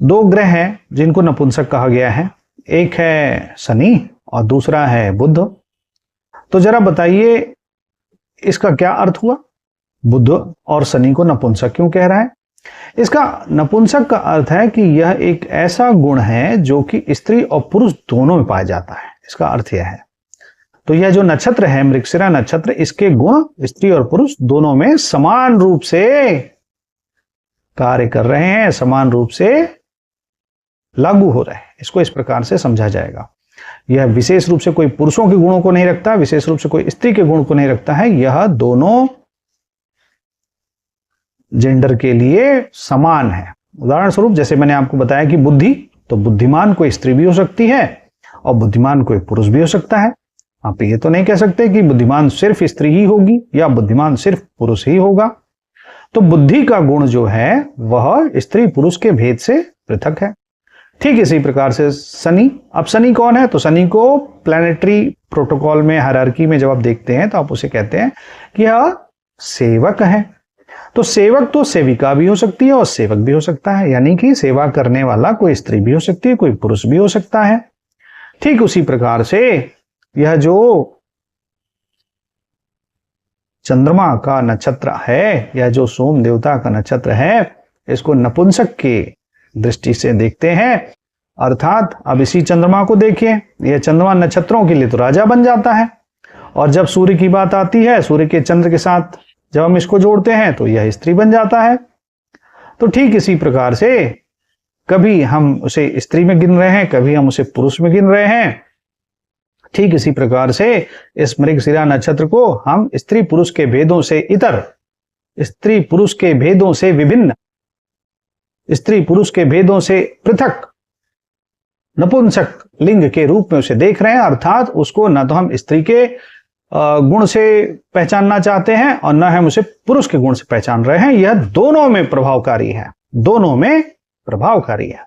दो ग्रह हैं जिनको नपुंसक कहा गया है, एक है शनि और दूसरा है बुध। तो जरा बताइए इसका क्या अर्थ हुआ? बुध और शनि को नपुंसक क्यों कह रहा है? इसका नपुंसक का अर्थ है कि यह एक ऐसा गुण है जो कि स्त्री और पुरुष दोनों में पाया जाता है, इसका अर्थ यह है। तो यह जो नक्षत्र है मृगशिरा नक्षत्र, इसके गुण स्त्री और पुरुष दोनों में समान रूप से कार्य कर रहे हैं, समान रूप से लागू हो रहे हैं। इसको इस प्रकार से समझा जाएगा। यह विशेष रूप से कोई पुरुषों के गुणों को नहीं रखता, विशेष रूप से कोई स्त्री के गुण को नहीं रखता है। यह दोनों जेंडर के लिए समान है। उदाहरण स्वरूप जैसे मैंने आपको बताया कि बुद्धि, तो बुद्धिमान कोई स्त्री भी हो सकती है और बुद्धिमान कोई पुरुष भी हो सकता है। आप ये तो नहीं कह सकते कि बुद्धिमान सिर्फ स्त्री ही होगी या बुद्धिमान सिर्फ पुरुष ही होगा। तो बुद्धि का गुण जो है वह स्त्री पुरुष के भेद से पृथक है। ठीक इसी प्रकार से शनि, अब शनि कौन है? तो शनि को प्लैनेटरी प्रोटोकॉल में, हायरार्की में जब आप देखते हैं तो आप उसे कहते हैं कि यह सेवक है। तो सेवक तो सेविका भी हो सकती है और सेवक भी हो सकता है, यानी कि सेवा करने वाला कोई स्त्री भी हो सकती है, कोई पुरुष भी हो सकता है। ठीक उसी प्रकार से यह जो चंद्रमा का नक्षत्र है या जो सोम देवता का नक्षत्र है, इसको नपुंसक के दृष्टि से देखते हैं। अर्थात अब इसी चंद्रमा को देखिए, यह चंद्रमा नक्षत्रों के लिए तो राजा बन जाता है, और जब सूर्य की बात आती है, सूर्य के चंद्र के साथ जब हम इसको जोड़ते हैं तो यह स्त्री बन जाता है। तो ठीक इसी प्रकार से कभी हम उसे स्त्री में गिन रहे हैं, कभी हम उसे पुरुष में गिन रहे हैं। ठीक इसी प्रकार से इस मृगशिरा नक्षत्र को हम स्त्री पुरुष के भेदों से इतर, स्त्री पुरुष के भेदों से विभिन्न, स्त्री पुरुष के भेदों से पृथक नपुंसक लिंग के रूप में उसे देख रहे हैं। अर्थात उसको न तो हम स्त्री के गुण से पहचानना चाहते हैं और न हम उसे पुरुष के गुण से पहचान रहे हैं। यह दोनों में प्रभावकारी है, दोनों में प्रभावकारी है।